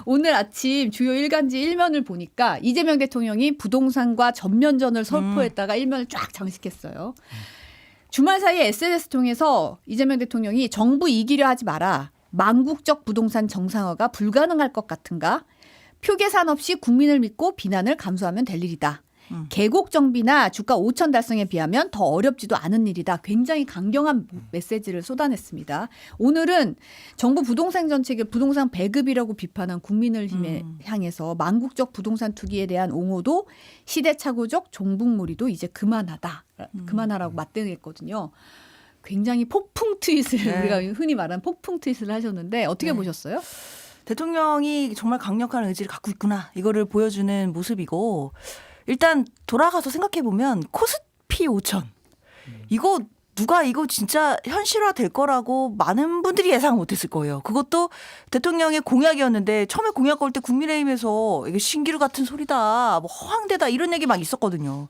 오늘 아침 주요 일간지 일면을 보니까 이재명 대통령이 부동산과 전면전을 선포했다가 일면을 쫙 장식했어요. 주말 사이에 SNS 통해서 이재명 대통령이 정부 이기려 하지 마라. 망국적 부동산 정상화가 불가능할 것 같은가? 표 계산 없이 국민을 믿고 비난을 감수하면 될 일이다. 계곡 정비나 주가 5천 달성에 비하면 더 어렵지도 않은 일이다. 굉장히 강경한 메시지를 쏟아냈습니다. 오늘은 정부 부동산 정책의 부동산 배급이라고 비판한 국민의힘에 향해서 망국적 부동산 투기에 대한 옹호도 시대착오적 종북몰이도 이제 그만하라고 맞대응했거든요. 굉장히 폭풍 트윗을 우리가 흔히 말하는 폭풍 트윗을 하셨는데 어떻게 보셨어요? 대통령이 정말 강력한 의지를 갖고 있구나. 이거를 보여주는 모습이고 일단 돌아가서 생각해보면 코스피 5천 이거 누가 이거 진짜 현실화 될 거라고 많은 분들이 예상 못했을 거예요. 그것도 대통령의 공약이었는데 처음에 공약 걸 때 국민의힘에서 이게 신기루 같은 소리다, 뭐 허황되다 이런 얘기 막 있었거든요.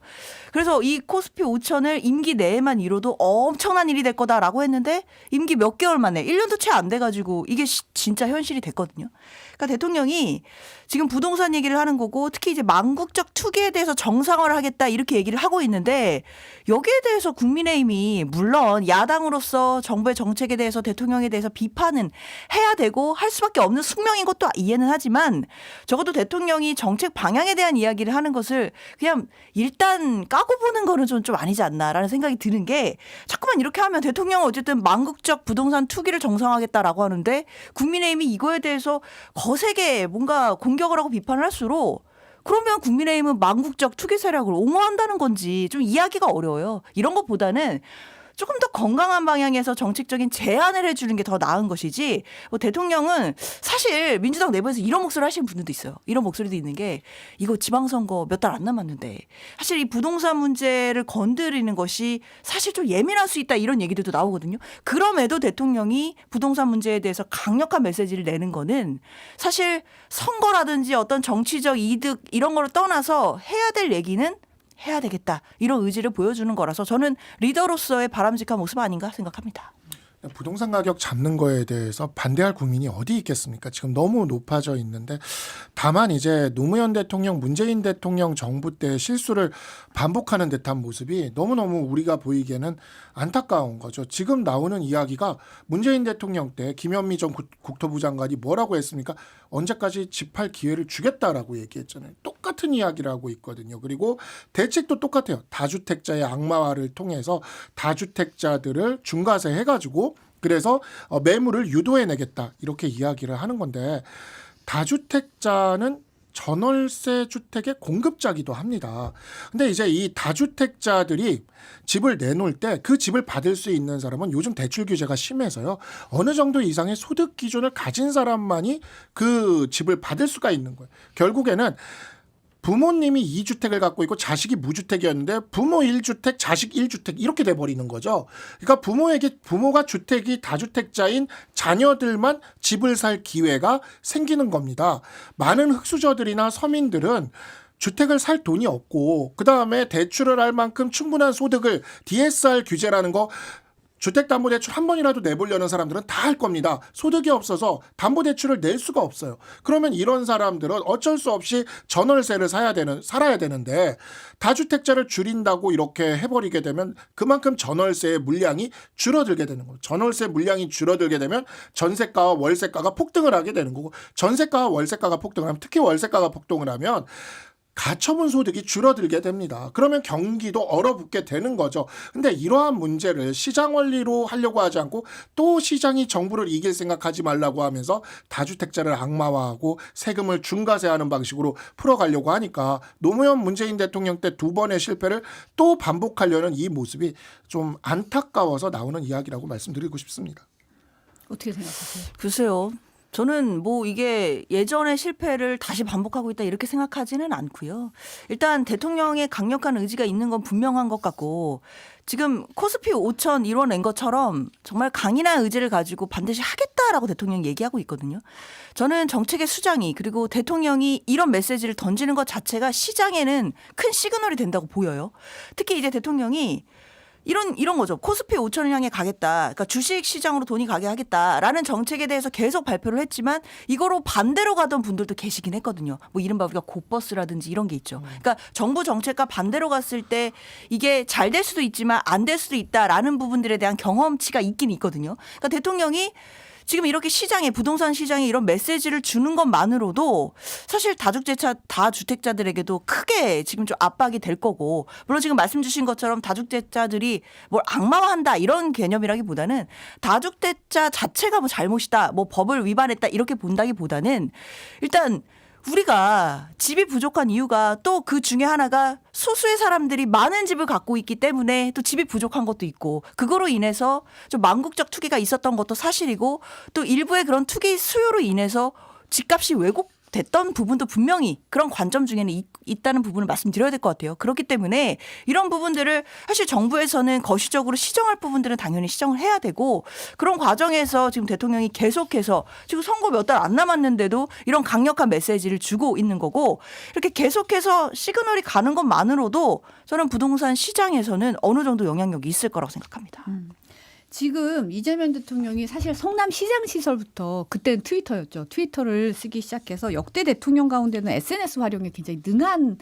그래서 이 코스피 5천을 임기 내에만 이뤄도 엄청난 일이 될 거다라고 했는데 임기 몇 개월 만에 1년도 채 안 돼가지고 이게 진짜 현실이 됐거든요. 그러니까 대통령이 지금 부동산 얘기를 하는 거고 특히 이제 망국적 투기에 대해서 정상화를 하겠다 이렇게 얘기를 하고 있는데 여기에 대해서 국민의힘이 물론 야당으로서 정부의 정책에 대해서 대통령에 대해서 비판은 해야 되고 할 수밖에 없는 숙명인 것도 이해는 하지만 적어도 대통령이 정책 방향에 대한 이야기를 하는 것을 그냥 일단 까고 보는 거는 좀 아니지 않나라는 생각이 드는 게 자꾸만 이렇게 하면 대통령은 어쨌든 망국적 부동산 투기를 정상화하겠다라고 하는데 국민의힘이 이거에 대해서 거세게 뭔가 공격을 하고 비판을 할수록 그러면 국민의힘은 망국적 투기 세력을 옹호한다는 건지 좀 이해하기가 어려워요. 이런 것보다는 조금 더 건강한 방향에서 정책적인 제안을 해주는 게 더 나은 것이지 뭐 대통령은 사실 민주당 내부에서 이런 목소리를 하시는 분들도 있어요. 이런 목소리도 있는 게 이거 지방선거 몇 달 안 남았는데 사실 이 부동산 문제를 건드리는 것이 사실 좀 예민할 수 있다 이런 얘기들도 나오거든요. 그럼에도 대통령이 부동산 문제에 대해서 강력한 메시지를 내는 거는 사실 선거라든지 어떤 정치적 이득 이런 거를 떠나서 해야 될 얘기는 해야 되겠다. 이런 의지를 보여주는 거라서 저는 리더로서의 바람직한 모습 아닌가 생각합니다. 부동산 가격 잡는 거에 대해서 반대할 국민이 어디 있겠습니까? 지금 너무 높아져 있는데 다만 이제 노무현 대통령, 문재인 대통령 정부 때 실수를 반복하는 듯한 모습이 너무너무 우리가 보이기에는 안타까운 거죠. 지금 나오는 이야기가 문재인 대통령 때 김현미 전 국토부 장관이 뭐라고 했습니까? 언제까지 집할 기회를 주겠다라고 얘기했잖아요. 똑같은 이야기를 하고 있거든요. 그리고 대책도 똑같아요. 다주택자의 악마화를 통해서 다주택자들을 중과세 해가지고 그래서 매물을 유도해내겠다 이렇게 이야기를 하는 건데 다주택자는 전월세 주택의 공급자기도 합니다. 근데 이제 이 다주택자들이 집을 내놓을 때 그 집을 받을 수 있는 사람은 요즘 대출 규제가 심해서요. 어느 정도 이상의 소득 기준을 가진 사람만이 그 집을 받을 수가 있는 거예요. 결국에는 부모님이 2주택을 갖고 있고 자식이 무주택이었는데 부모 1주택, 자식 1주택 이렇게 돼버리는 거죠. 그러니까 부모가 주택이 다주택자인 자녀들만 집을 살 기회가 생기는 겁니다. 많은 흑수저들이나 서민들은 주택을 살 돈이 없고 그다음에 대출을 할 만큼 충분한 소득을 DSR 규제라는 거 주택담보대출 한 번이라도 내보려는 사람들은 다 할 겁니다. 소득이 없어서 담보대출을 낼 수가 없어요. 그러면 이런 사람들은 어쩔 수 없이 전월세를 살아야 되는데 다주택자를 줄인다고 이렇게 해버리게 되면 그만큼 전월세의 물량이 줄어들게 되는 거예요. 전월세 물량이 줄어들게 되면 전세가와 월세가가 폭등을 하게 되는 거고 전세가와 월세가가 폭등을 하면 특히 월세가가 폭등을 하면 가처분 소득이 줄어들게 됩니다. 그러면 경기도 얼어붙게 되는 거죠. 근데 이러한 문제를 시장 원리로 하려고 하지 않고 또 시장이 정부를 이길 생각하지 말라고 하면서 다주택자를 악마화하고 세금을 중과세하는 방식으로 풀어가려고 하니까 노무현 문재인 대통령 때 2번의 실패를 또 반복하려는 이 모습이 좀 안타까워서 나오는 이야기라고 말씀드리고 싶습니다. 어떻게 생각하세요? 글쎄요. 저는 뭐 이게 예전의 실패를 다시 반복하고 있다 이렇게 생각하지는 않고요. 일단 대통령의 강력한 의지가 있는 건 분명한 것 같고 지금 코스피 5천 이뤄낸 것처럼 정말 강인한 의지를 가지고 반드시 하겠다라고 대통령이 얘기하고 있거든요. 저는 정책의 수장이 그리고 대통령이 이런 메시지를 던지는 것 자체가 시장에는 큰 시그널이 된다고 보여요. 특히 이제 대통령이 이런 거죠. 코스피 5천을 향해 가겠다. 그러니까 주식 시장으로 돈이 가게 하겠다라는 정책에 대해서 계속 발표를 했지만 이거로 반대로 가던 분들도 계시긴 했거든요. 뭐 이른바 우리가 고버스라든지 이런 게 있죠. 그러니까 정부 정책과 반대로 갔을 때 이게 잘 될 수도 있지만 안 될 수도 있다라는 부분들에 대한 경험치가 있긴 있거든요. 그러니까 대통령이 지금 이렇게 시장에 부동산 시장에 이런 메시지를 주는 것만으로도 사실 다주택자들에게도 크게 지금 좀 압박이 될 거고 물론 지금 말씀 주신 것처럼 다주택자들이 뭘 악마화한다 이런 개념이라기보다는 다주택자 자체가 뭐 잘못이다 뭐 법을 위반했다 이렇게 본다기보다는 일단 우리가 집이 부족한 이유가 또 그 중에 하나가 소수의 사람들이 많은 집을 갖고 있기 때문에 또 집이 부족한 것도 있고 그거로 인해서 좀 망국적 투기가 있었던 것도 사실이고 또 일부의 그런 투기 수요로 인해서 집값이 왜곡됐던 부분도 분명히 그런 관점 중에는 있다는 부분을 말씀드려야 될 것 같아요. 그렇기 때문에 이런 부분들을 사실 정부에서는 거시적으로 시정할 부분들은 당연히 시정을 해야 되고 그런 과정에서 지금 대통령이 계속해서 지금 선거 몇 달 안 남았는데도 이런 강력한 메시지를 주고 있는 거고 이렇게 계속해서 시그널이 가는 것만으로도 저는 부동산 시장에서는 어느 정도 영향력이 있을 거라고 생각합니다. 지금 이재명 대통령이 사실 성남시장 시절부터 그때는 트위터였죠. 트위터를 쓰기 시작해서 역대 대통령 가운데는 SNS 활용에 굉장히 능한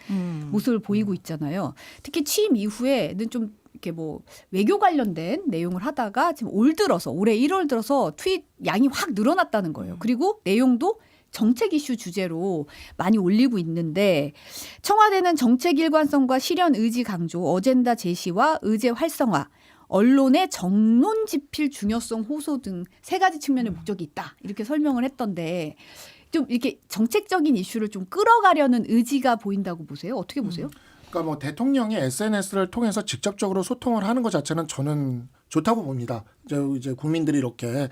모습을 보이고 있잖아요. 특히 취임 이후에는 좀 이렇게 뭐 외교 관련된 내용을 하다가 지금 올해 1월 들어서 트윗 양이 확 늘어났다는 거예요. 그리고 내용도 정책 이슈 주제로 많이 올리고 있는데 청와대는 정책 일관성과 실현 의지 강조, 어젠다 제시와 의제 활성화, 언론의 정론 집필 중요성 호소 등 세 가지 측면의 목적이 있다. 이렇게 설명을 했던데 좀 이렇게 정책적인 이슈를 좀 끌어가려는 의지가 보인다고 보세요? 어떻게 보세요? 그러니까 뭐 대통령이 SNS를 통해서 직접적으로 소통을 하는 것 자체는 저는 좋다고 봅니다. 이제 국민들이 이렇게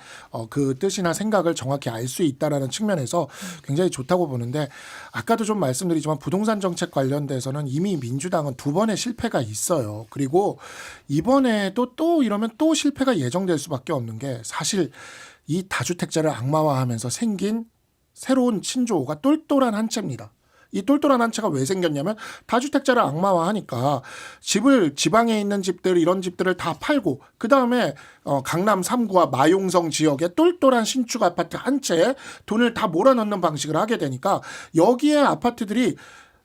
그 뜻이나 생각을 정확히 알 수 있다라는 측면에서 굉장히 좋다고 보는데 아까도 좀 말씀드리지만 부동산 정책 관련돼서는 이미 민주당은 2번의 실패가 있어요. 그리고 이번에도 또 이러면 또 실패가 예정될 수밖에 없는 게 사실 이 다주택자를 악마화하면서 생긴 새로운 신조어가 똘똘한 한 채입니다. 이 똘똘한 한 채가 왜 생겼냐면 다주택자를 악마화하니까 집을 지방에 있는 집들 이런 집들을 다 팔고 그다음에 강남 3구와 마용성 지역에 똘똘한 신축 아파트 한 채에 돈을 다 몰아넣는 방식을 하게 되니까 여기에 아파트들이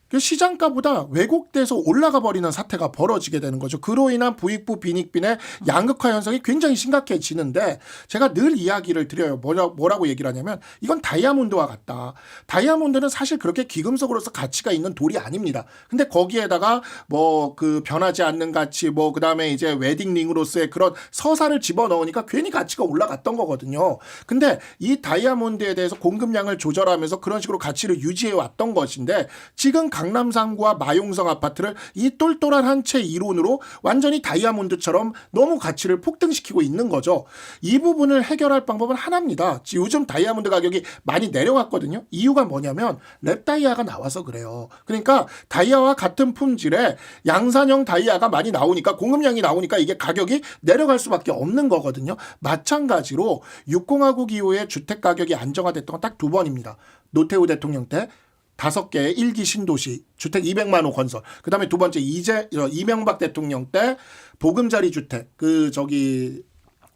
그 시장가보다 왜곡돼서 올라가 버리는 사태가 벌어지게 되는 거죠. 그로 인한 부익부 빈익빈의 양극화 현상이 굉장히 심각해지는데 제가 늘 이야기를 드려요. 뭐라고 얘기를 하냐면 이건 다이아몬드와 같다. 다이아몬드는 사실 그렇게 귀금속으로서 가치가 있는 돌이 아닙니다. 근데 거기에다가 뭐 그 변하지 않는 가치 뭐 그다음에 이제 웨딩링으로서의 그런 서사를 집어넣으니까 괜히 가치가 올라갔던 거거든요. 근데 이 다이아몬드에 대해서 공급량을 조절하면서 그런 식으로 가치를 유지해 왔던 것인데 지금 강남 3구와 마용성 아파트를 이 똘똘한 한 채 이론으로 완전히 다이아몬드처럼 너무 가치를 폭등시키고 있는 거죠. 이 부분을 해결할 방법은 하나입니다. 요즘 다이아몬드 가격이 많이 내려갔거든요. 이유가 뭐냐면 랩다이아가 나와서 그래요. 그러니까 다이아와 같은 품질의 양산형 다이아가 많이 나오니까 공급량이 나오니까 이게 가격이 내려갈 수밖에 없는 거거든요. 마찬가지로 6공화국 이후에 주택 가격이 안정화됐던 건 딱 2번입니다. 노태우 대통령 때 5개의 1기 신도시 주택 200만 호 건설. 그다음에 두 번째 이명박 대통령 때 보금자리 주택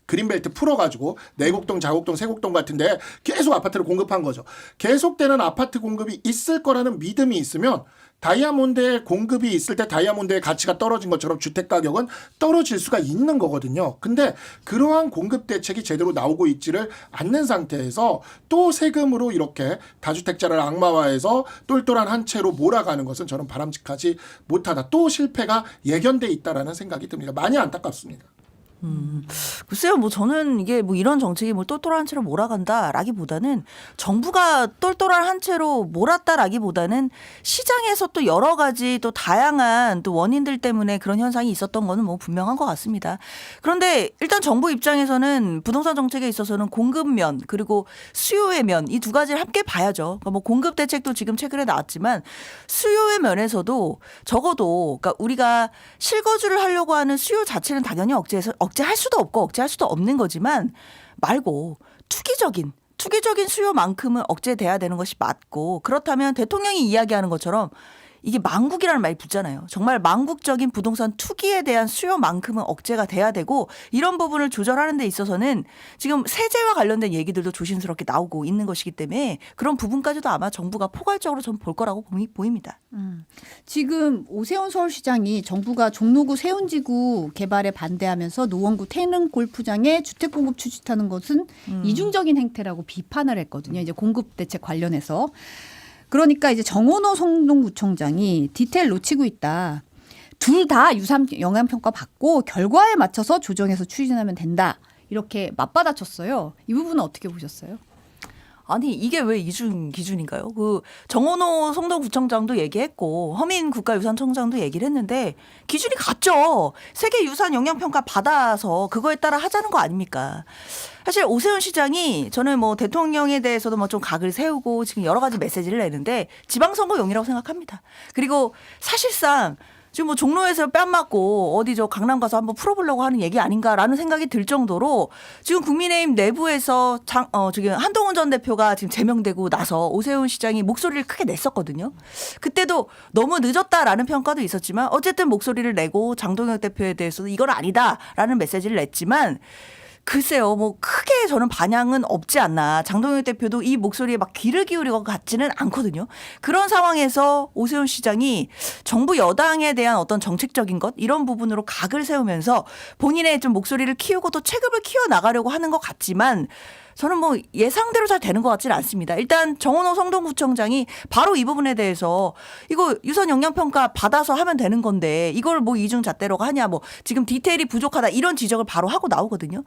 그린벨트 풀어가지고 내곡동, 자곡동, 세곡동 같은데 계속 아파트를 공급한 거죠. 계속되는 아파트 공급이 있을 거라는 믿음이 있으면 다이아몬드의 공급이 있을 때 다이아몬드의 가치가 떨어진 것처럼 주택 가격은 떨어질 수가 있는 거거든요. 근데 그러한 공급 대책이 제대로 나오고 있지를 않는 상태에서 또 세금으로 이렇게 다주택자를 악마화해서 똘똘한 한 채로 몰아가는 것은 저는 바람직하지 못하다. 또 실패가 예견돼 있다라는 생각이 듭니다. 많이 안타깝습니다. 글쎄요, 뭐 저는 이게 뭐 이런 정책이 뭐 똘똘한 채로 몰아간다라기보다는 정부가 똘똘한 한 채로 몰았다라기보다는 시장에서 또 여러 가지 또 다양한 또 원인들 때문에 그런 현상이 있었던 거는 뭐 분명한 것 같습니다. 그런데 일단 정부 입장에서는 부동산 정책에 있어서는 공급면 그리고 수요의 면 이 두 가지를 함께 봐야죠. 그러니까 뭐 공급 대책도 지금 최근에 나왔지만 수요의 면에서도 적어도 그러니까 우리가 실거주를 하려고 하는 수요 자체는 당연히 억제할 수도 없고 억제할 수도 없는 거지만 말고 투기적인 수요만큼은 억제돼야 되는 것이 맞고 그렇다면 대통령이 이야기하는 것처럼 이게 망국이라는 말이 붙잖아요. 정말 망국적인 부동산 투기에 대한 수요만큼은 억제가 돼야 되고 이런 부분을 조절하는 데 있어서는 지금 세제와 관련된 얘기들도 조심스럽게 나오고 있는 것이기 때문에 그런 부분까지도 아마 정부가 포괄적으로 좀 볼 거라고 보입니다. 지금 오세훈 서울시장이 정부가 종로구 세운지구 개발에 반대하면서 노원구 태릉 골프장에 주택 공급 추진하는 것은 이중적인 행태라고 비판을 했거든요. 이제 공급 대책 관련해서. 그러니까 이제 정원호 성동구청장이 디테일 놓치고 있다. 둘 다 유산 영향평가 받고 결과에 맞춰서 조정해서 추진하면 된다. 이렇게 맞받아쳤어요. 이 부분은 어떻게 보셨어요? 아니 이게 왜 이중 기준인가요? 그 정원호 성동구청장도 얘기했고 허민 국가유산청장도 얘기를 했는데 기준이 같죠. 세계유산 영향평가 받아서 그거에 따라 하자는 거 아닙니까? 사실 오세훈 시장이 저는 뭐 대통령에 대해서도 뭐 좀 각을 세우고 지금 여러 가지 메시지를 내는데 지방선거용이라고 생각합니다. 그리고 사실상 지금 뭐 종로에서 뺨 맞고 어디 저 강남 가서 한번 풀어보려고 하는 얘기 아닌가라는 생각이 들 정도로 지금 국민의힘 내부에서 지금 한동훈 전 대표가 지금 제명되고 나서 오세훈 시장이 목소리를 크게 냈었거든요. 그때도 너무 늦었다라는 평가도 있었지만 어쨌든 목소리를 내고 장동혁 대표에 대해서도 이건 아니다라는 메시지를 냈지만 글쎄요, 뭐 크게 저는 반향은 없지 않나. 장동혁 대표도 이 목소리에 막 귀를 기울이고 것 같지는 않거든요. 그런 상황에서 오세훈 시장이 정부 여당에 대한 어떤 정책적인 것 이런 부분으로 각을 세우면서 본인의 좀 목소리를 키우고 또 체급을 키워 나가려고 하는 것 같지만 저는 뭐 예상대로 잘 되는 것 같지는 않습니다. 일단 정원호 성동구청장이 바로 이 부분에 대해서 이거 유선 영향평가 받아서 하면 되는 건데 이걸 뭐 이중잣대로가 하냐 뭐 지금 디테일이 부족하다 이런 지적을 바로 하고 나오거든요.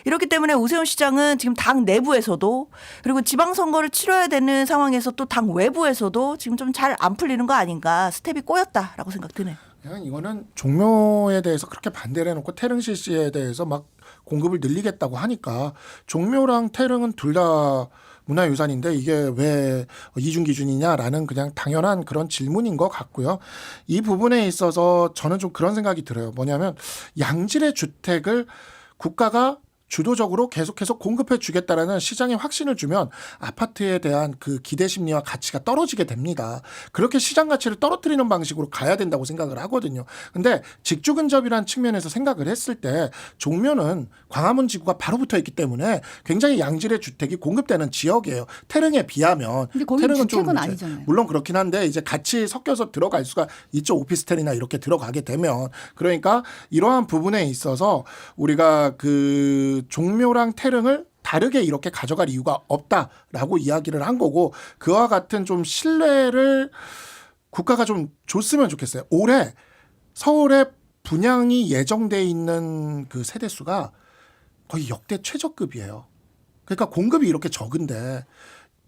이렇기 때문에 오세훈 시장은 지금 당 내부에서도 그리고 지방선거를 치러야 되는 상황에서 또 당 외부에서도 지금 좀 잘 안 풀리는 거 아닌가 스텝이 꼬였다라고 생각 드네요. 그냥 이거는 종묘에 대해서 그렇게 반대를 해놓고 태릉 실시에 대해서 막 공급을 늘리겠다고 하니까 종묘랑 태릉은 둘 다 문화유산인데 이게 왜 이중 기준이냐라는 그냥 당연한 그런 질문인 것 같고요. 이 부분에 있어서 저는 좀 그런 생각이 들어요. 뭐냐면 양질의 주택을 국가가 주도적으로 계속해서 공급해 주겠다라는 시장에 확신을 주면 아파트에 대한 그 기대 심리와 가치가 떨어지게 됩니다. 그렇게 시장 가치를 떨어뜨리는 방식으로 가야 된다고 생각을 하거든요. 근데 직주 근접이라는 측면에서 생각을 했을 때 종묘는 광화문 지구가 바로 붙어 있기 때문에 굉장히 양질의 주택이 공급되는 지역이에요. 태릉에 비하면. 근데 거기 태릉은 주택은 좀 아니잖아요. 물론 그렇긴 한데 이제 같이 섞여서 들어갈 수가 있죠. 오피스텔이나 이렇게 들어가게 되면. 그러니까 이러한 부분에 있어서 우리가 그 종묘랑 태릉을 다르게 이렇게 가져갈 이유가 없다라고 이야기를 한 거고 그와 같은 좀 신뢰를 국가가 좀 줬으면 좋겠어요. 올해 서울에 분양이 예정돼 있는 그 세대수가 거의 역대 최저급이에요. 그러니까 공급이 이렇게 적은데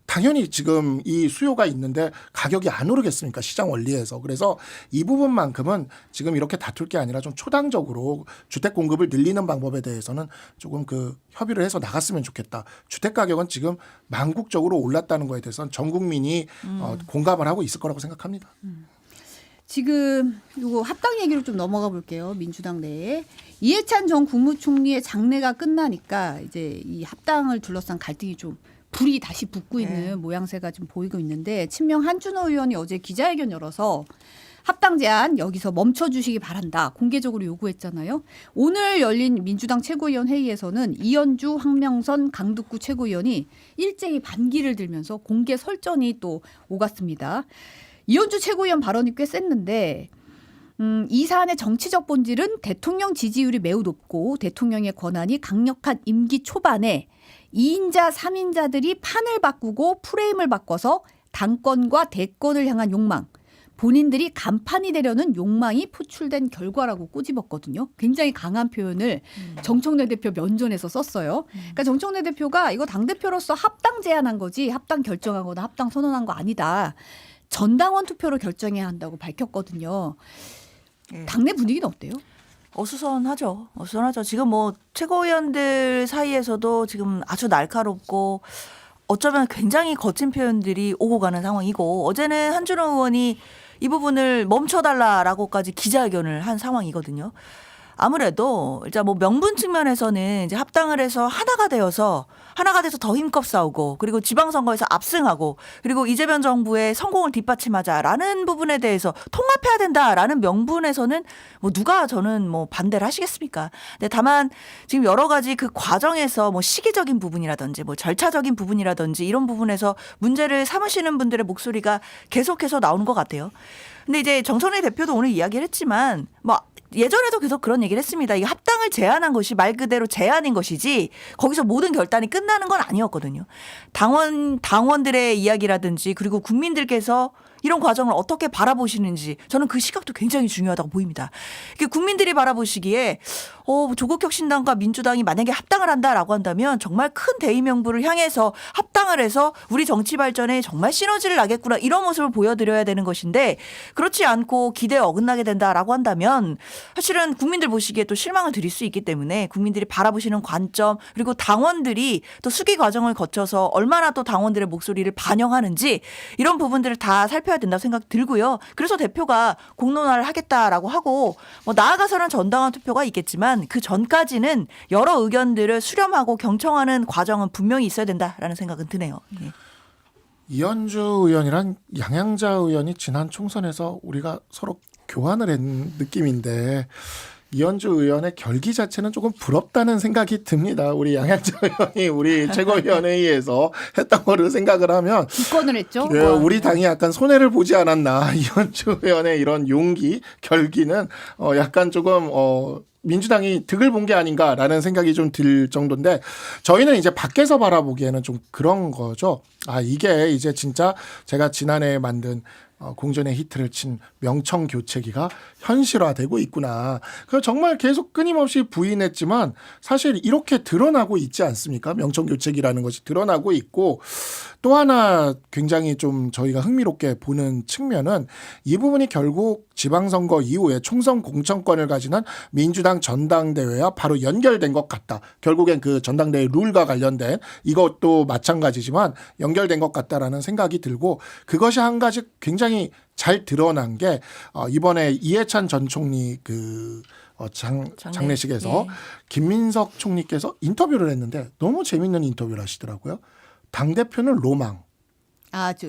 당연히 지금 이 수요가 있는데 가격이 안 오르겠습니까? 시장 원리에서. 그래서 이 부분만큼은 지금 이렇게 다툴 게 아니라 좀 초당적으로 주택 공급을 늘리는 방법에 대해서는 조금 그 협의를 해서 나갔으면 좋겠다. 주택 가격은 지금 망국적으로 올랐다는 거에 대해서는 전 국민이 공감을 하고 있을 거라고 생각합니다. 지금 이거 합당 얘기로 좀 넘어가 볼게요. 민주당 내에 이해찬 전 국무총리의 장례가 끝나니까 이제 이 합당을 둘러싼 갈등이 좀 불이 다시 붙고 있는 모양새가 좀 보이고 있는데 친명 한준호 의원이 어제 기자회견 열어서 합당 제안 여기서 멈춰주시기 바란다. 공개적으로 요구했잖아요. 오늘 열린 민주당 최고위원 회의에서는 이현주, 황명선, 강득구 최고위원이 일제히 반기를 들면서 공개 설전이 또 오갔습니다. 이현주 최고위원 발언이 꽤 셌는데 이 사안의 정치적 본질은 대통령 지지율이 매우 높고 대통령의 권한이 강력한 임기 초반에 2인자, 3인자들이 판을 바꾸고 프레임을 바꿔서 당권과 대권을 향한 욕망, 본인들이 간판이 되려는 욕망이 포출된 결과라고 꼬집었거든요. 굉장히 강한 표현을 정청래 대표 면전에서 썼어요. 그러니까 정청래 대표가 이거 당대표로서 합당 제안한 거지 합당 결정하거나 합당 선언한 거 아니다. 전당원 투표로 결정해야 한다고 밝혔거든요. 당내 분위기는 어때요? 어수선하죠. 어수선하죠. 지금 뭐 최고위원들 사이에서도 지금 아주 날카롭고 어쩌면 굉장히 거친 표현들이 오고 가는 상황이고 어제는 한준호 의원이 이 부분을 멈춰달라라고까지 기자회견을 한 상황이거든요. 아무래도 이제 뭐 명분 측면에서는 이제 합당을 해서 하나가 돼서 더 힘껏 싸우고 그리고 지방선거에서 압승하고 그리고 이재명 정부의 성공을 뒷받침하자라는 부분에 대해서 통합해야 된다라는 명분에서는 뭐 누가 저는 뭐 반대를 하시겠습니까? 근데 다만 지금 여러 가지 그 과정에서 뭐 시기적인 부분이라든지 뭐 절차적인 부분이라든지 이런 부분에서 문제를 삼으시는 분들의 목소리가 계속해서 나오는 것 같아요. 근데 이제 정청래 대표도 오늘 이야기를 했지만 뭐 예전에도 계속 그런 얘기를 했습니다. 이 합당을 제안한 것이 말 그대로 제안인 것이지 거기서 모든 결단이 끝나는 건 아니었거든요. 당원들의 이야기라든지 그리고 국민들께서 이런 과정을 어떻게 바라보시는지 저는 그 시각도 굉장히 중요하다고 보입니다. 국민들이 바라보시기에 조국혁신당과 민주당이 만약에 합당을 한다라고 한다면 정말 큰 대의명분을 향해서 합당을 해서 우리 정치 발전에 정말 시너지를 나겠구나 이런 모습을 보여드려야 되는 것인데 그렇지 않고 기대에 어긋나게 된다라고 한다면 사실은 국민들 보시기에 또 실망을 드릴 수 있기 때문에 국민들이 바라보시는 관점 그리고 당원들이 또 수기 과정을 거쳐서 얼마나 또 당원들의 목소리를 반영하는지 이런 부분들을 다 살펴야 된다고 생각 들고요. 그래서 대표가 공론화를 하겠다라고 하고 뭐 나아가서는 전당원 투표가 있겠지만 그 전까지는 여러 의견들을 수렴하고 경청하는 과정은 분명히 있어야 된다라는 생각은 드네요. 예. 이현주 의원이랑 양양자 의원이 지난 총선에서 우리가 서로 교환을 한 느낌인데 이현주 의원의 결기 자체는 조금 부럽다는 생각이 듭니다. 우리 양양자 의원이 우리 최고위원회의에서 했던 거를 생각을 하면 기권을 했죠. 예, 우리 당이 약간 손해를 보지 않았나. 이현주 의원의 이런 용기, 결기는 약간 조금 민주당이 득을 본 게 아닌가라는 생각이 좀 들 정도인데 저희는 이제 밖에서 바라보기에는 좀 그런 거죠. 이게 이제 진짜 제가 지난해 만든 공전의 히트를 친 명청 교체기가 현실화되고 있구나. 그래서 정말 계속 끊임없이 부인했지만 사실 이렇게 드러나고 있지 않습니까? 명청 교체기라는 것이 드러나고 있고 또 하나 굉장히 좀 저희가 흥미롭게 보는 측면은 이 부분이 결국 지방선거 이후에 총선 공천권을 가지는 민주당 전당대회와 바로 연결된 것 같다. 결국엔 그 전당대회 룰과 관련된 이것도 마찬가지지만 연결된 것 같다라는 생각이 들고 그것이 한 가지 굉장히 잘 드러난 게 이번에 이해찬 전 총리 장례식에서 예. 김민석 총리께서 인터뷰를 했는데 너무 재밌는 인터뷰를 하시더라고요. 당대표는 로망. 그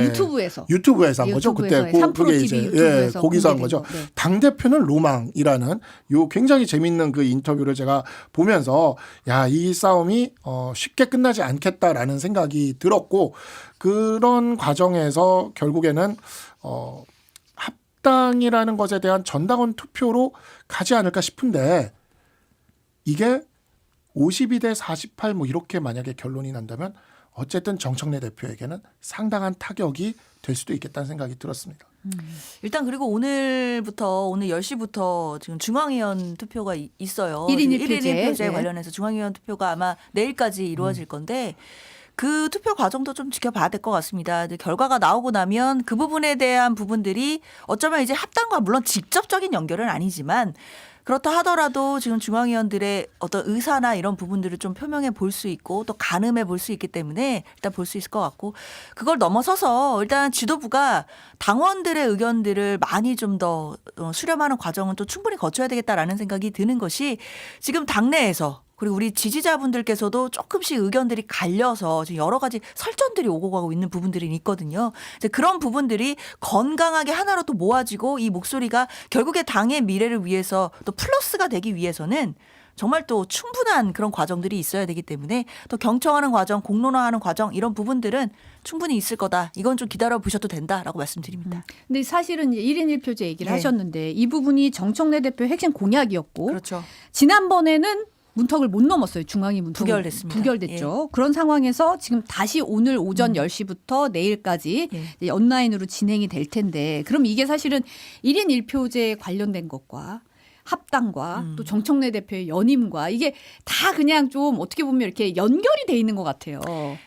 유튜브에서 한 거죠. 그때 유튜브에서, 그게 이제 유튜브에서 거기서 한 거죠. 네. 당 대표는 로망이라는 요 굉장히 재밌는 그 인터뷰를 제가 보면서 이 싸움이 쉽게 끝나지 않겠다라는 생각이 들었고 그런 과정에서 결국에는 합당이라는 것에 대한 전당원 투표로 가지 않을까 싶은데 이게 52대 48 뭐 이렇게 만약에 결론이 난다면 어쨌든 정청래 대표에게는 상당한 타격이 될 수도 있겠다는 생각이 들었습니다. 일단 그리고 오늘 10시부터 지금 중앙위원 투표가 있어요. 1인 1표제 네. 관련해서 중앙위원 투표가 아마 내일까지 이루어질 건데 그 투표 과정도 좀 지켜봐야 될 것 같습니다. 결과가 나오고 나면 그 부분에 대한 부분들이 어쩌면 이제 합당과 물론 직접적인 연결은 아니지만 그렇다 하더라도 지금 중앙위원들의 어떤 의사나 이런 부분들을 좀 표명해 볼 수 있고 또 가늠해 볼 수 있기 때문에 일단 볼 수 있을 것 같고 그걸 넘어서서 일단 지도부가 당원들의 의견들을 많이 좀 더 수렴하는 과정은 또 충분히 거쳐야 되겠다라는 생각이 드는 것이 지금 당내에서 그리고 우리 지지자분들께서도 조금씩 의견들이 갈려서 지금 여러 가지 설전들이 오고 가고 있는 부분들이 있거든요. 이제 그런 부분들이 건강하게 하나로 또 모아지고 이 목소리가 결국에 당의 미래를 위해서 또 플러스가 되기 위해서는 정말 또 충분한 그런 과정들이 있어야 되기 때문에 또 경청하는 과정, 공론화하는 과정 이런 부분들은 충분히 있을 거다. 이건 좀 기다려 보셔도 된다라고 말씀드립니다. 근데 사실은 이제 1인 1표제 얘기를 네. 하셨는데 이 부분이 정청래 대표의 핵심 공약이었고 그렇죠. 지난번에는 문턱을 못 넘었어요. 중앙위 문턱 부결됐습니다. 부결됐죠. 그런 상황에서 지금 다시 오늘 오전 10시부터 내일까지 이제 온라인으로 진행이 될 텐데 그럼 이게 사실은 1인 1표제에 관련된 것과 합당과 또 정청래 대표의 연임과 이게 다 그냥 좀 어떻게 보면 이렇게 연결이 돼 있는 것 같아요.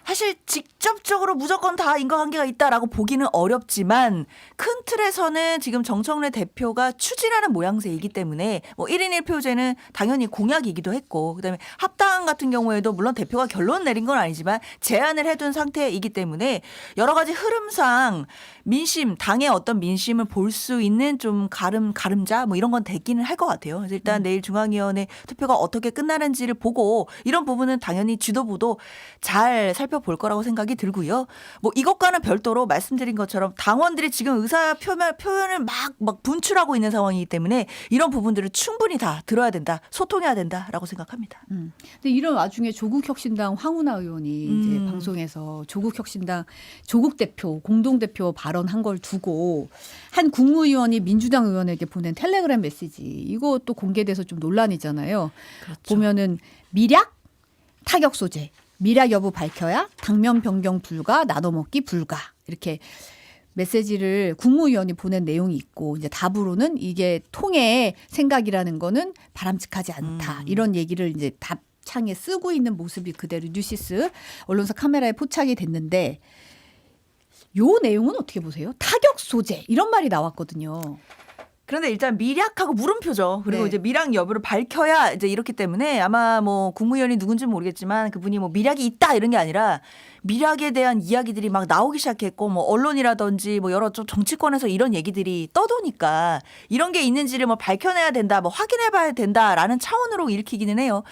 사실 직접적으로 무조건 다 인과관계가 있다라고 보기는 어렵지만 큰 틀에서는 지금 정청래 대표가 추진하는 모양새이기 때문에 뭐 1인 1표제는 당연히 공약이기도 했고 그다음에 합당 같은 경우에도 물론 대표가 결론 내린 건 아니지만 제안을 해둔 상태이기 때문에 여러 가지 흐름상 민심, 당의 어떤 민심을 볼 수 있는 좀 가름자 뭐 이런 건 되기는 할 것 같아요. 그래서 일단 내일 중앙위원회 투표가 어떻게 끝나는지를 보고 이런 부분은 당연히 지도부도 잘 살펴볼 거라고 생각이 들고요. 뭐 이것과는 별도로 말씀드린 것처럼 당원들이 지금 의사 표현을 막 분출하고 있는 상황이기 때문에 이런 부분들을 충분히 다 들어야 된다, 소통해야 된다라고 생각합니다. 근데 이런 와중에 조국혁신당 황운하 의원이 이제 방송에서 조국혁신당 조국 대표 공동대표 발언한 걸 두고 한 국무위원이 민주당 의원에게 보낸 텔레그램 메시지 이것도 공개돼서 좀 논란이잖아요. 그렇죠. 보면은 미략 타격 소재 미략 여부 밝혀야 당면 변경 불가 나눠먹기 불가 이렇게 메시지를 국무위원이 보낸 내용이 있고 이제 답으로는 이게 통의 생각이라는 거는 바람직하지 않다 이런 얘기를 이제 답창에 쓰고 있는 모습이 그대로 뉴시스 언론사 카메라에 포착이 됐는데 요 내용은 어떻게 보세요? 타격 소재 이런 말이 나왔거든요. 그런데 일단 미략하고 물음표죠. 그리고 네. 이제 미략 여부를 밝혀야 이제 이렇기 때문에 아마 뭐 국무위원이 누군지는 모르겠지만 그분이 뭐 미략이 있다 이런 게 아니라 미략에 대한 이야기들이 막 나오기 시작했고 뭐 언론이라든지 뭐 여러 좀 정치권에서 이런 얘기들이 떠도니까 이런 게 있는지를 뭐 밝혀내야 된다, 뭐 확인해봐야 된다라는 차원으로 읽히기는 해요.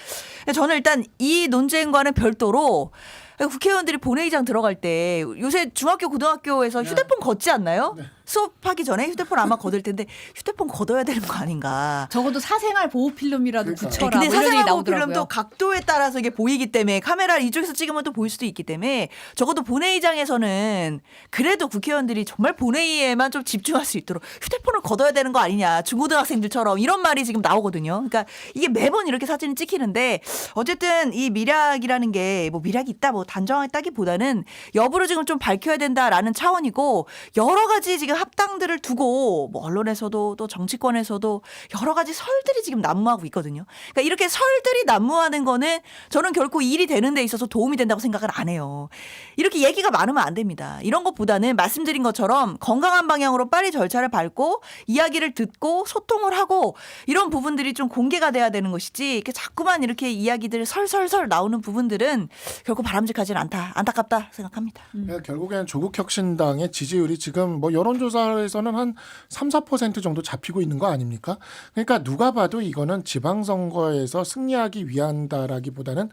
저는 일단 이 논쟁과는 별도로 국회의원들이 본회의장 들어갈 때 요새 중학교 고등학교에서 휴대폰 걷지 않나요? 수업하기 전에 휴대폰 아마 걷을 텐데 휴대폰 걷어야 되는 거 아닌가. 적어도 사생활 보호 필름이라도 그러니까. 붙여라. 근데 뭐 이런 얘기 사생활 보호 나오더라고요. 필름도 각도에 따라서 이게 보이기 때문에 카메라를 이쪽에서 찍으면 또 보일 수도 있기 때문에 적어도 본회의장에서는 그래도 국회의원들이 정말 본회의에만 좀 집중할 수 있도록 휴대폰을 걷어야 되는 거 아니냐. 중고등학생들처럼 이런 말이 지금 나오거든요. 그러니까 이게 매번 이렇게 사진이 찍히는데 어쨌든 이 미략이라는 게 뭐 미략이 있다 뭐 단정했다기보다는 여부를 지금 좀 밝혀야 된다라는 차원이고 여러 가지 지금 합당들을 두고 뭐 언론에서도 또 정치권에서도 여러 가지 설들이 지금 난무하고 있거든요. 그러니까 이렇게 설들이 난무하는 거는 저는 결코 일이 되는 데 있어서 도움이 된다고 생각을 안 해요. 이렇게 얘기가 많으면 안 됩니다. 이런 것보다는 말씀드린 것처럼 건강한 방향으로 빨리 절차를 밟고 이야기를 듣고 소통을 하고 이런 부분들이 좀 공개가 돼야 되는 것이지 이렇게 자꾸만 이렇게 이야기들 설설설 나오는 부분들은 결코 바람직하지는 않다. 안타깝다 생각합니다. 그러니까 결국에는 조국혁신당의 지지율이 지금 뭐 여론조사에서는 한 3, 4% 정도 잡히고 있는 거 아닙니까? 그러니까 누가 봐도 이거는 지방선거에서 승리하기 위한다라기보다는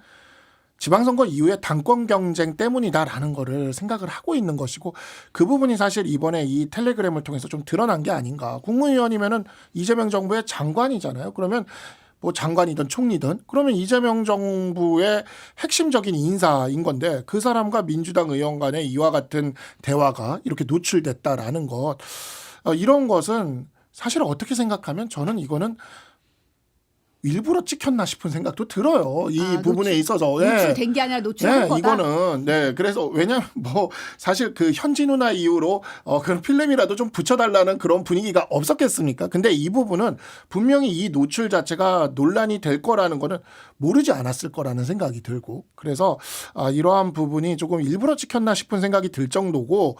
지방선거 이후에 당권 경쟁 때문이다라는 거를 생각을 하고 있는 것이고 그 부분이 사실 이번에 이 텔레그램을 통해서 좀 드러난 게 아닌가. 국무위원이면은 이재명 정부의 장관이잖아요. 그러면 뭐 장관이든 총리든 그러면 이재명 정부의 핵심적인 인사인 건데 그 사람과 민주당 의원 간의 이와 같은 대화가 이렇게 노출됐다라는 것 이런 것은 사실 어떻게 생각하면 저는 이거는 일부러 찍혔나 싶은 생각도 들어요. 이 부분에 있어서. 노출된 게 아니라 노출한 거다. 이거는 그래서 왜냐면 뭐 사실 그 현진우나 이후로 그런 필름이라도 좀 붙여달라는 그런 분위기가 없었겠습니까? 근데 이 부분은 분명히 이 노출 자체가 논란이 될 거라는 거는 모르지 않았을 거라는 생각이 들고 그래서 이러한 부분이 조금 일부러 찍혔나 싶은 생각이 들 정도고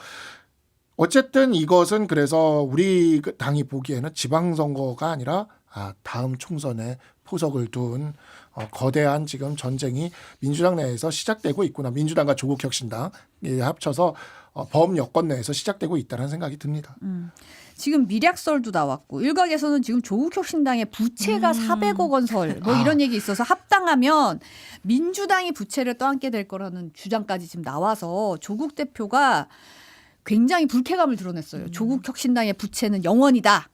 어쨌든 이것은 그래서 우리 당이 보기에는 지방선거가 아니라 다음 총선에 포석을 둔 거대한 지금 전쟁이 민주당 내에서 시작되고 있구나. 민주당과 조국혁신당 합쳐서 범여권 내에서 시작되고 있다는 생각이 듭니다. 지금 미략설도 나왔고 일각에서는 지금 조국혁신당의 부채가 400억 원 설 뭐 이런 얘기 있어서 합당하면 민주당이 부채를 떠안게 될 거라는 주장까지 지금 나와서 조국 대표가 굉장히 불쾌감을 드러냈어요. 조국혁신당의 부채는 영원이다.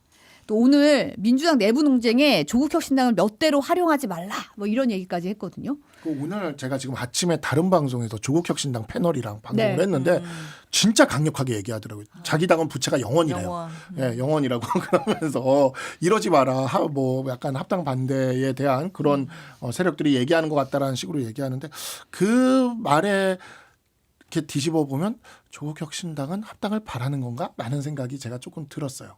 또 오늘 민주당 내부 논쟁에 조국혁신당을 몇 대로 활용하지 말라 뭐 이런 얘기까지 했거든요. 오늘 제가 지금 아침에 다른 방송에서 조국혁신당 패널이랑 방송을 했는데 진짜 강력하게 얘기하더라고요. 자기 당은 부채가 영원이래요. 영원이라고 그러면서 이러지 마라. 뭐 약간 합당 반대에 대한 그런 세력들이 얘기하는 것 같다라는 식으로 얘기하는데 그 말에 이렇게 뒤집어 보면 조국혁신당은 합당을 바라는 건가? 라는 생각이 제가 조금 들었어요.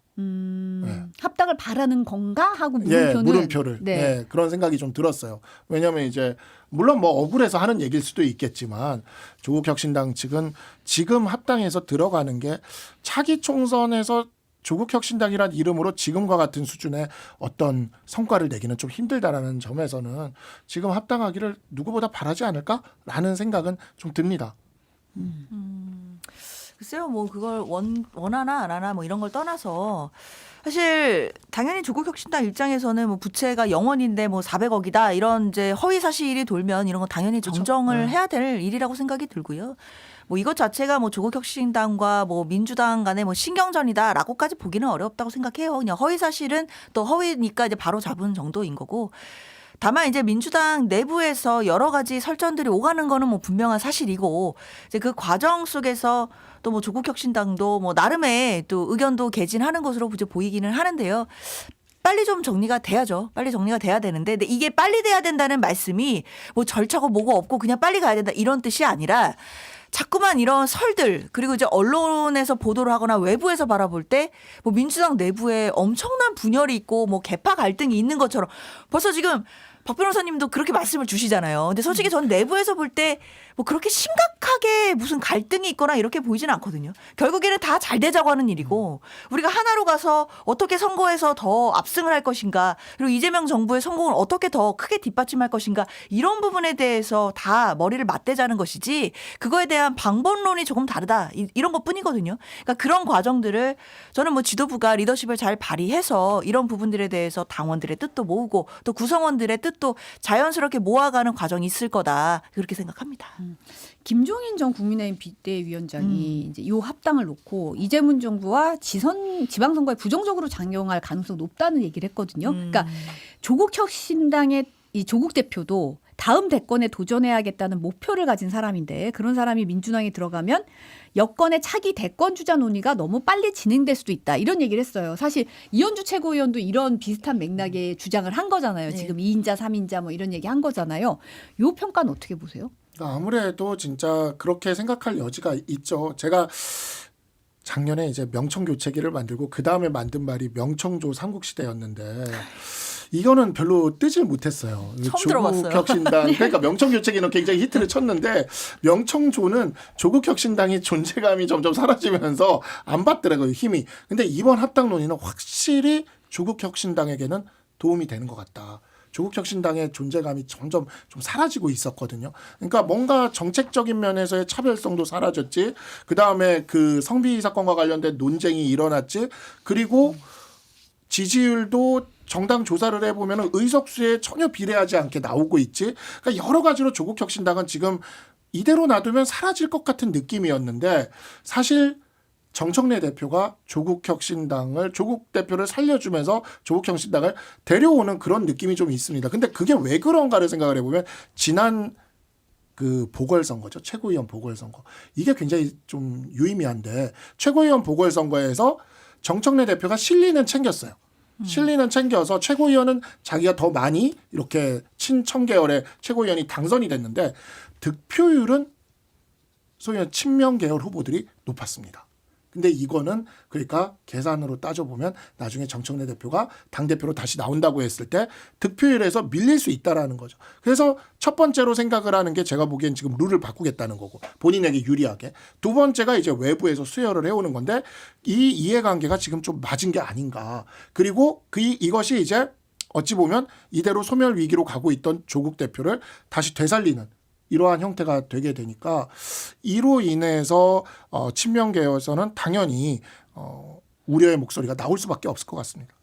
합당을 바라는 건가? 하고 물음표는. 물음표를. 그런 생각이 좀 들었어요. 왜냐하면 이제 물론 뭐 억울해서 하는 얘기일 수도 있겠지만 조국혁신당 측은 지금 합당해서 들어가는 게 차기 총선에서 조국혁신당이란 이름으로 지금과 같은 수준의 어떤 성과를 내기는 좀 힘들다라는 점에서는 지금 합당하기를 누구보다 바라지 않을까라는 생각은 좀 듭니다. 글쎄요, 뭐 그걸 원하나 안 하나 뭐 이런 걸 떠나서 사실 당연히 조국혁신당 입장에서는 뭐 부채가 0원인데 뭐 400억이다 이런 이제 허위 사실이 돌면 이런 거 당연히 정정을 해야 될 일이라고 생각이 들고요. 뭐 이것 자체가 뭐 조국혁신당과 뭐 민주당 간의 뭐 신경전이다라고까지 보기는 어렵다고 생각해요. 그냥 허위 사실은 또 허위니까 이제 바로 잡은 정도인 거고. 다만 이제 민주당 내부에서 여러 가지 설전들이 오가는 거는 뭐 분명한 사실이고 이제 그 과정 속에서 또 뭐 조국혁신당도 뭐 나름의 또 의견도 개진하는 것으로 이제 보이기는 하는데요. 빨리 좀 정리가 돼야죠. 빨리 정리가 돼야 되는데 근데 이게 빨리 돼야 된다는 말씀이 뭐 절차고 뭐고 없고 그냥 빨리 가야 된다 이런 뜻이 아니라 자꾸만 이런 설들 그리고 이제 언론에서 보도를 하거나 외부에서 바라볼 때 뭐 민주당 내부에 엄청난 분열이 있고 뭐 계파 갈등이 있는 것처럼 벌써 지금 박 변호사님도 그렇게 말씀을 주시잖아요. 근데 솔직히 전 내부에서 볼 때 뭐 그렇게 심각하게 무슨 갈등이 있거나 이렇게 보이지는 않거든요. 결국에는 다 잘 되자고 하는 일이고 우리가 하나로 가서 어떻게 선거에서 더 압승을 할 것인가 그리고 이재명 정부의 성공을 어떻게 더 크게 뒷받침할 것인가 이런 부분에 대해서 다 머리를 맞대자는 것이지 그거에 대한 방법론이 조금 다르다 이런 것뿐이거든요. 그러니까 그런 과정들을 저는 뭐 지도부가 리더십을 잘 발휘해서 이런 부분들에 대해서 당원들의 뜻도 모으고 또 구성원들의 뜻도 자연스럽게 모아가는 과정이 있을 거다 그렇게 생각합니다. 김종인 전 국민의힘 비대위원장이 이제 요 합당을 놓고 이재명 정부와 지방선거에 부정적으로 작용할 가능성이 높다는 얘기를 했거든요. 그러니까 조국혁신당의 이 조국 대표도 다음 대권에 도전해야겠다는 목표를 가진 사람인데 그런 사람이 민주당에 들어가면 여권의 차기 대권 주자 논의가 너무 빨리 진행될 수도 있다. 이런 얘기를 했어요. 사실 이현주 최고위원도 이런 비슷한 맥락의 주장을 한 거잖아요. 네. 지금 2인자, 3인자 뭐 이런 얘기 한 거잖아요. 요 평가는 어떻게 보세요? 아무래도 진짜 그렇게 생각할 여지가 있죠. 제가 작년에 이제 명청교체기를 만들고 그 다음에 만든 말이 명청조 삼국시대였는데 이거는 별로 뜨질 못했어요. 처음 들어봤어요. 조국혁신당 그러니까 명청교체기는 굉장히 히트를 쳤는데 명청조는 조국혁신당이 존재감이 점점 사라지면서 안 받더라고요 힘이. 근데 이번 합당 논의는 확실히 조국혁신당에게는 도움이 되는 것 같다. 조국혁신당의 존재감이 점점 좀 사라지고 있었거든요. 그러니까 뭔가 정책적인 면에서의 차별성도 사라졌지. 그다음에 그 성비 사건과 관련된 논쟁이 일어났지. 그리고 지지율도 정당 조사를 해보면 의석수에 전혀 비례하지 않게 나오고 있지. 그러니까 여러 가지로 조국혁신당은 지금 이대로 놔두면 사라질 것 같은 느낌이었는데 사실 정청래 대표가 조국 대표를 살려주면서 조국혁신당을 데려오는 그런 느낌이 좀 있습니다. 근데 그게 왜 그런가를 생각을 해보면 지난 그 보궐선거죠. 최고위원 보궐선거. 이게 굉장히 좀 유의미한데 최고위원 보궐선거에서 정청래 대표가 실리는 챙겼어요. 실리는 챙겨서 최고위원은 자기가 더 많이 이렇게 친청 계열의 최고위원이 당선이 됐는데 득표율은 소위 말해 친명 계열 후보들이 높았습니다. 근데 이거는 그러니까 계산으로 따져보면 나중에 정청래 대표가 당대표로 다시 나온다고 했을 때 득표율에서 밀릴 수 있다라는 거죠. 그래서 첫 번째로 생각을 하는 게 제가 보기엔 지금 룰을 바꾸겠다는 거고 본인에게 유리하게. 두 번째가 이제 외부에서 수혈을 해오는 건데 이 이해관계가 지금 좀 맞은 게 아닌가. 그리고 이것이 이제 어찌 보면 이대로 소멸 위기로 가고 있던 조국 대표를 다시 되살리는 이러한 형태가 되게 되니까 이로 인해서 친명계에서는 당연히 우려의 목소리가 나올 수밖에 없을 것 같습니다.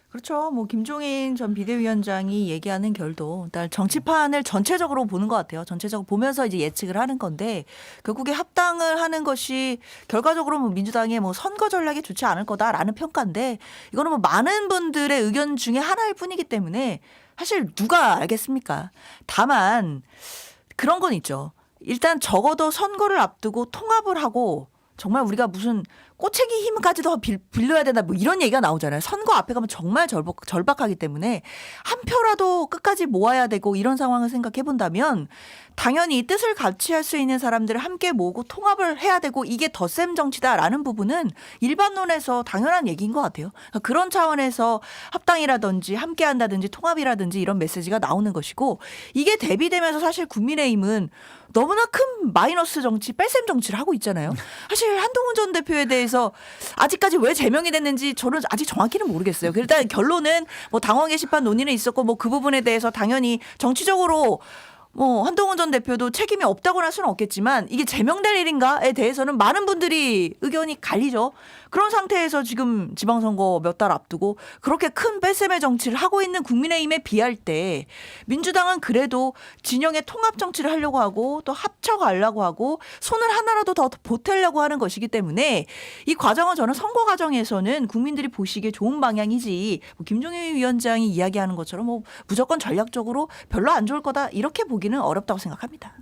그렇죠. 뭐 김종인 전 비대위원장이 얘기하는 결도 일단 정치판을 전체적으로 보는 것 같아요. 전체적으로 보면서 이제 예측을 하는 건데 결국에 합당을 하는 것이 결과적으로 뭐 민주당의 뭐 선거 전략이 좋지 않을 거다라는 평가인데 이거는 뭐 많은 분들의 의견 중에 하나일 뿐이기 때문에 사실 누가 알겠습니까? 다만 그런 건 있죠. 일단 적어도 선거를 앞두고 통합을 하고 정말 우리가 무슨 꼬챙이 힘까지도 빌려야 된다 뭐 이런 얘기가 나오잖아요. 선거 앞에 가면 정말 절박하기 때문에 한 표라도 끝까지 모아야 되고 이런 상황을 생각해 본다면 당연히 뜻을 같이 할 수 있는 사람들을 함께 모으고 통합을 해야 되고 이게 덧셈 정치다라는 부분은 일반론에서 당연한 얘기인 것 같아요. 그러니까 그런 차원에서 합당이라든지 함께 한다든지 통합이라든지 이런 메시지가 나오는 것이고 이게 대비되면서 사실 국민의힘은 너무나 큰 마이너스 정치, 뺄셈 정치를 하고 있잖아요. 사실 한동훈 전 대표에 대해서 아직까지 왜 제명이 됐는지 저는 아직 정확히는 모르겠어요. 일단 결론은 뭐 당원 게시판 논의는 있었고 뭐 그 부분에 대해서 당연히 정치적으로 뭐 한동훈 전 대표도 책임이 없다고는 할 수는 없겠지만 이게 제명될 일인가에 대해서는 많은 분들이 의견이 갈리죠. 그런 상태에서 지금 지방선거 몇 달 앞두고 그렇게 큰 뺄셈의 정치를 하고 있는 국민의힘에 비할 때 민주당은 그래도 진영의 통합 정치를 하려고 하고 또 합쳐가려고 하고 손을 하나라도 더 보태려고 하는 것이기 때문에 이 과정은 저는 선거 과정에서는 국민들이 보시기에 좋은 방향이지 뭐 김종인 위원장이 이야기하는 것처럼 뭐 무조건 전략적으로 별로 안 좋을 거다 이렇게 보기는 어렵다고 생각합니다.